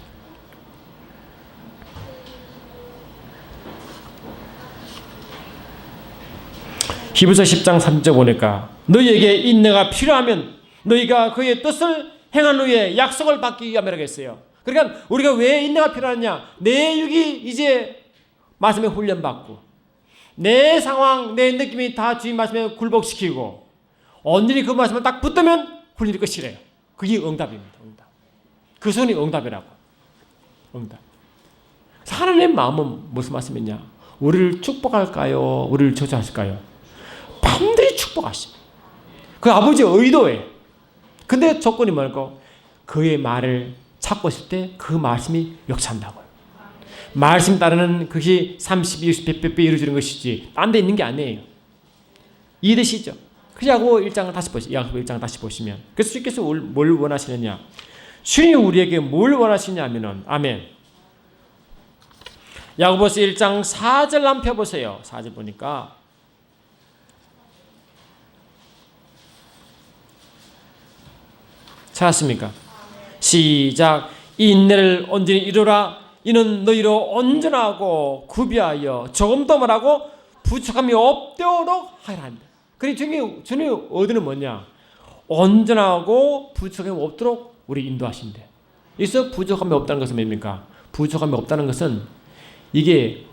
히브리서 10장 3절 보니까 너희에게 인내가 필요하면 너희가 그의 뜻을 행한 후에 약속을 받기 위함이라고 했어요. 그러니까 우리가 왜 인내가 필요하냐? 내 육이 이제 말씀에 훈련받고 내 상황, 내 느낌이 다 주님 말씀에 굴복시키고 언제니 그 말씀을 딱 붙으면 훈련이 끝이래요. 그게 응답입니다. 응답. 그 손이 응답이라고. 응답. 하나님의 마음은 무슨 말씀이냐? 우리를 축복할까요? 우리를 저주하실까요? 반드시 축복하십니다. 그 아버지의 의도에. 근데 조건이 뭐고? 그의 말을 찾고 있을 때 그 말씀이 역사한다고요. 말씀 따르는 그것이 30, 20, 100배 이루어지는 것이지 딴 데 있는 게 아니에요. 이해되시죠? 그 야고보 1장 다시 보시면 야고보 1장 다시 보시면 그래서 주께서 뭘 원하시느냐? 주님이 우리에게 뭘 원하시냐면은 아멘. 야고보서 1장 4절 한번 펴보세요. 4절 보니까 찾았습니까? 시작. 이 인내를 온전히 이루라. 이는 너희로 온전하고 구비하여 조금도 말하고 부족함이 없도록 하라 합니다. 그리고 주님의 어디는 뭐냐? 온전하고 부족함이 없도록 우리 인도하신대. 여기서 부족함이 없다는 것은 뭡니까? 부족함이 없다는 것은 이게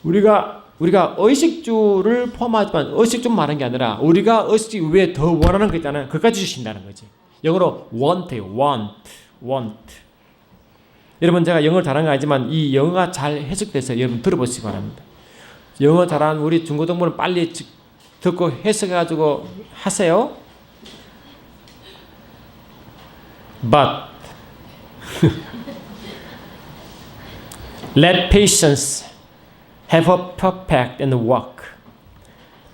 우리가 우리가 의식주를 포함하지만 의식주 말하는 게 아니라 우리가 의식주 외에 더 원하는 거 있잖아요. 그것까지 주신다는 거지. 영어로 want예요. want. 여러분 제가 영어를 잘하는 건 아니지만 이 영어가 잘 해석돼서 여러분 들어보시기 바랍니다. 영어 잘하는 우리 중고등부는 빨리 듣고 해석해가지고 하세요. But let patience have a perfect and work,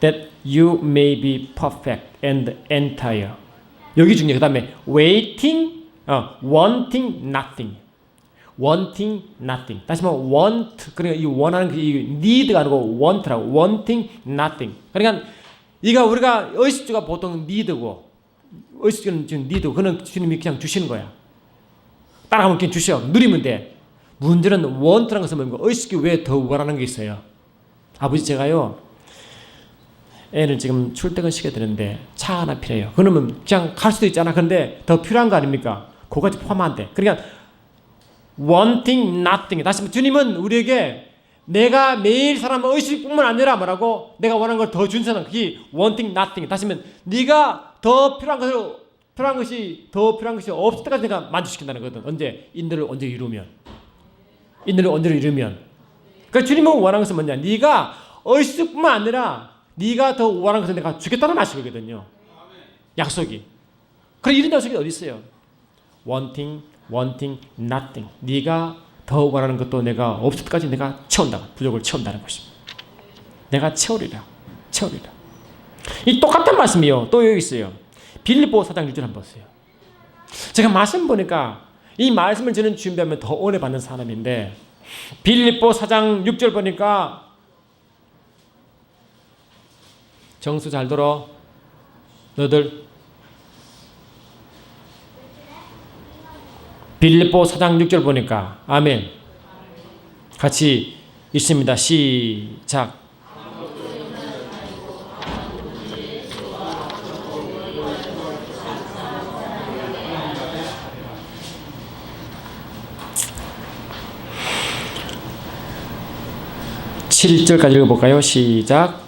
that you may be perfect and entire. 여기 중요해. 그 다음에 wanting nothing. wanting nothing. 다시 말하면 want, 그러니까 이 원하는 이 need가 아니고 want라고. wanting nothing. 그러니까 이거 우리가 의식주가 보통 need고 의식주는 지금 need고 그는 주님이 그냥 주시는 거야. 따라가면 그냥 주셔. 누리면 돼. 문제는 want라는 것은 뭔가 의식주 외에 더 원하는 게 있어요. 아버지 제가요 애를 지금 출퇴근 시켜야 되는데 차 하나 필요해요. 그러면 그냥 갈 수도 있잖아. 근데 더 필요한 거 아닙니까? 그거까지 포함 안 돼. 그러니까 wanting nothing. 다시 말해 주님은 우리에게 내가 매일 사람의 의식뿐만 아니라 뭐라고 내가 원하는 걸 더 준다는 그게 wanting nothing. 다시 말해 네가 더 필요한 것이 없을 때까지 내가 만족시킨다는 거거든. 언제? 인들을 언제 이루면. 그러니까 주님은 원하는 것은 뭐냐? 네가 의식뿐만 아니라 네가 더 원하는 것을 내가 주겠다는 말씀이거든요. 약속이. 그래 이런 약속이 어디 있어요? wanting nothing. 네가 더 원하는 것도 내가 없을 때까지 내가 채운다. 부족을 채운다는 것입니다. 내가 채우리라. 이 똑같은 말씀이요. 또 여기 있어요. 빌립보 4장 6절 한번 보세요. 제가 말씀 보니까 이 말씀을 저는 준비하면 더 은혜 받는 사람인데 빌립보 4장 6절 보니까 정수 잘 들어. 너들 빌립보 4장 6절 보니까 아멘. 같이 읽습니다. 시작. (7절까지) 읽어볼까요? 시작.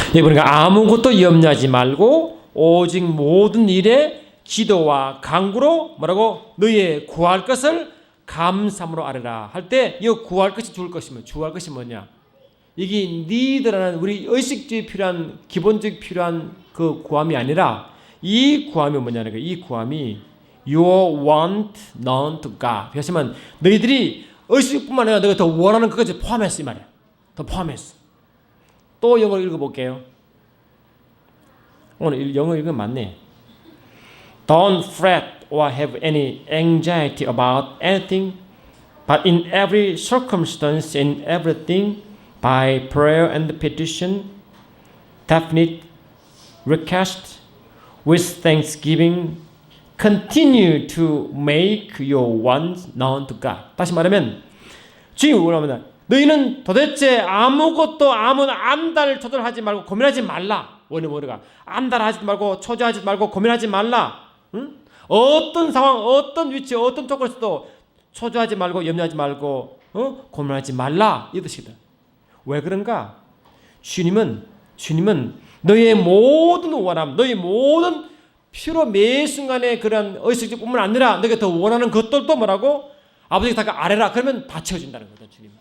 여기 보니까 아무것도 염려하지 말고 오직 모든 일에 기도와 간구로 뭐라고? 너희의 구할 것을 감사함으로 아뢰라 할 때 이 구할 것이 주할 것이 뭐냐? 이게 니들라는 우리 의식주의 필요한 기본적 필요한 그 구함이 아니라 이 구함이 뭐냐는 거예요. 이 구함이 your want known to God. 그렇지만 너희들이 의식뿐만 아니라 너가 더 원하는 것까지 포함했어 이 말이야. 더 포함했어. 또 영어 읽어볼게요. 오늘 영어 읽으면 맞네. Don't fret or have any anxiety about anything, but in every circumstance and everything, by prayer and petition, definite request, with thanksgiving, continue to make your wants known to God. 다시 말하면 주님이 뭐라면 너희는 도대체 아무것도 안달 초절하지 말고 고민하지 말라. 원어가 안달하지 말고 초조하지 말고 고민하지 말라. 응? 어떤 상황, 어떤 위치, 어떤 조건에서도 초조하지 말고 염려하지 말고 고민하지 말라 이 뜻이다. 왜 그런가? 주님은 너희의 모든 원함, 너희 모든 필요 매 순간에 그런 의식뿐만 아니라 너희가 더 원하는 것들도 뭐라고? 아버지가 다 아뢰라. 그러면 다 채워진다는 거다 주님.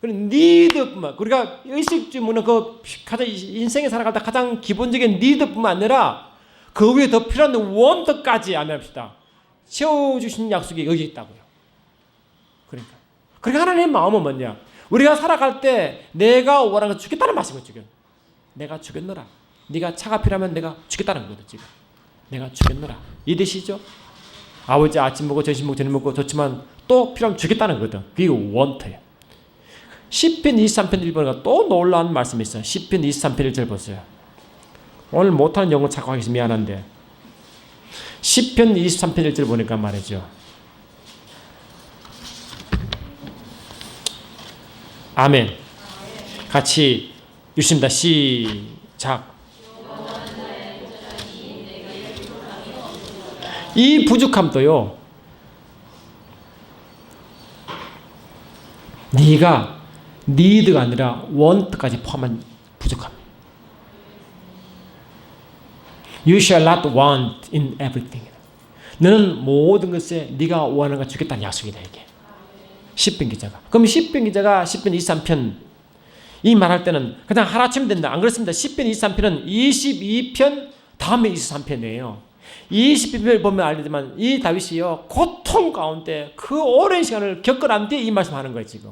그런 니드뿐만 우리가 의식주문은 그 가장 인생에 살아갈 때 가장 기본적인 니드뿐만 아니라 그 위에 더 필요한 원더까지 안합시다. 채워주신 약속이 여기 있다고요. 그러니까 하나님의 마음은 뭐냐? 우리가 살아갈 때 내가 원하는 거 주겠다는 말씀을 지금. 내가 주겠노라. 네가 차가 필요하면 내가 주겠다는 거거든 지금. 내가 주겠노라. 이 뜻이죠. 아버지 아침 먹고 점심 먹고 저녁 먹고 좋지만 또 필요하면 주겠다는 거거든. 그게 원터예요. 시편 23편 1번가 또 놀라운 말씀이 있어요. 시편 23편 1절 보세요. 오늘 못하는 영어 찾고 하기 미안한데 시편 23편 1절 보니까 말이죠. 아멘. 같이 읽습니다. 시작. 이 부족함도요, 네가 need가 아니라 want까지 포함한 부족함. You shall not want in everything. 너는 모든 것에 네가 원하는 걸 주겠다는 약속이다 이게. 시편 기자가. 그럼 시편 기자가 시편 23편 이 말할 때는 그냥 하루아침에 된다. 안 그렇습니다. 시편 23편은 22편 다음에 23편이에요. 22편을 보면 알지만 이 다윗이요 고통 가운데 그 오랜 시간을 겪어난 뒤에 이 말씀하는 거예요 지금.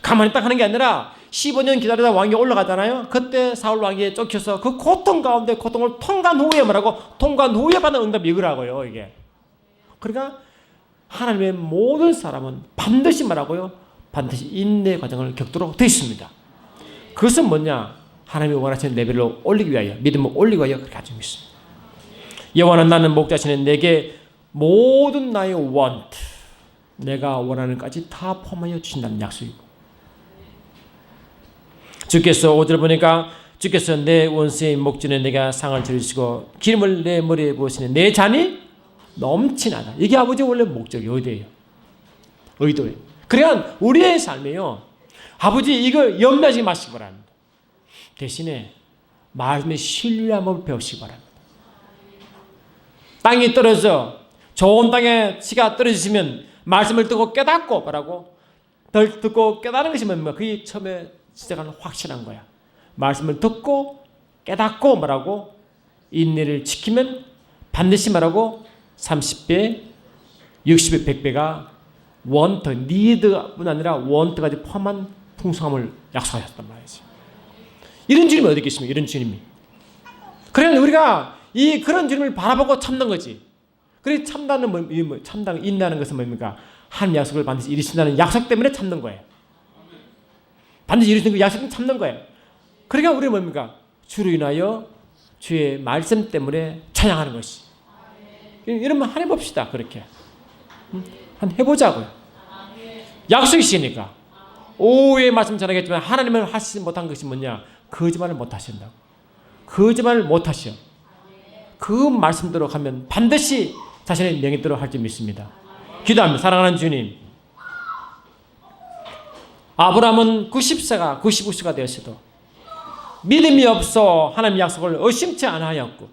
가만히 딱 하는 게 아니라 15년 기다리다 왕이 올라가잖아요. 그때 사울 왕이 쫓겨서 그 고통 가운데 고통을 통과한 후에 뭐라고? 통과한 후에 받는 응답이 이거라고요 이게. 그러니까 하나님의 모든 사람은 반드시 말하고요, 반드시 인내 과정을 겪도록 되어 있습니다. 그것은 뭐냐? 하나님이 원하시는 레벨로 올리기 위하여, 믿음을 올리기 위하여 그렇게 가지고 있습니다. 여호와는 나는 목자시네 내게 모든 나의 want, 내가 원하는 것까지 다 포함하여 주신다는 약속이고, 주께서 5절 보니까 주께서 내 원수의 목전에 내가 상을 들으시고 기름을 내 머리에 부으시네 내 잔이 넘치나다. 이게 아버지 원래 목적이 의도예요. 의도예요. 그러니까 우리의 삶이요, 아버지 이거 염려하지 마시기 바랍니다. 대신에 말씀의 신뢰함을 배우시기 바랍니다. 땅이 떨어져 좋은 땅에 씨가 떨어지시면 말씀을 듣고 깨닫고 뭐라고? 덜 듣고 깨닫는 것이 뭡니까? 그게 처음에 시작하는 확실한 거야. 말씀을 듣고 깨닫고 뭐라고? 인내를 지키면 반드시 말하고 30배, 60배, 100배가 원트, 니드뿐 아니라 원트까지 포함한 풍성함을 약속하셨단 말이지. 이런 주님이 어디 계십니까? 이런 주님이. 그러니까 우리가 그런 주님을 바라보고 참는 거지. 그래 참다는 인내하는 것은 뭡니까? 한 약속을 반드시 이루신다는 약속 때문에 참는 거예요. 반드시 이루시는 그 약속은 참는 거예요. 그러니까 우리는 뭡니까? 주로 인하여 주의 말씀 때문에 찬양하는 것이. 이러면 한번 해봅시다. 그렇게 한번 해보자고요. 약속이시니까. 오후에 말씀 전하겠지만 하나님은 하시지 못한 것이 뭐냐? 거짓말을 못 하신다고. 거짓말을 못 하셔. 그 말씀대로 하면 반드시 자신의 명예대로 할 줄 믿습니다. 기도합니다. 사랑하는 주님, 아브라함은 90세가 99세가 되었어도 믿음이 없어 하나님의 약속을 의심치 않았고